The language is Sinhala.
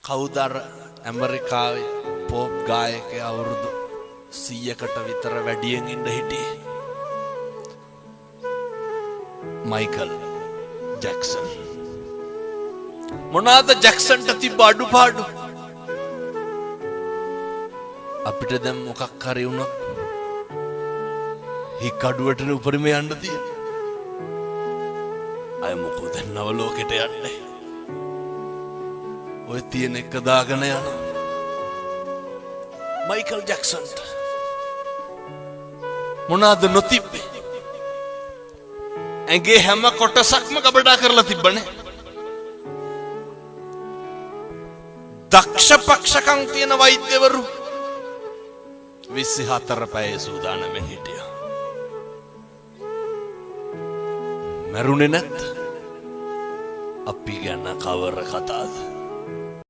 කවුදර ඇමරිකාවේ පොප් ගායකයා අවුරුදු 100කට විතර වැඩියෙන් ඉඳ හිටියේ මයිකල් ජැක්සන්. මොනවාද ජැක්සන්ට තිබ්බ අඩුපාඩු? අපිට දැන් මොකක් හරි වුණොත් හික් අඩුවටනේ උපරිම යන්න තියෙන්නේ. අය මොකෝ දැන් නව ලෝකෙට යන්නේ. ඔය තියෙන එක දාගෙන යනවා. මයිකල් ජැක්සන්ට මොනවාද නොතිබ්බේ? ඇගේ හැම කොටසක්ම ගබඩා කරලා තිබ්බනේ. දක්ෂ පක්ෂකම් තියෙන වෛද්‍යවරු 24 පැය සූදානම්ෙන් හිටියා. මරුනේ නැත් අපි ගැන කවර කතාවද?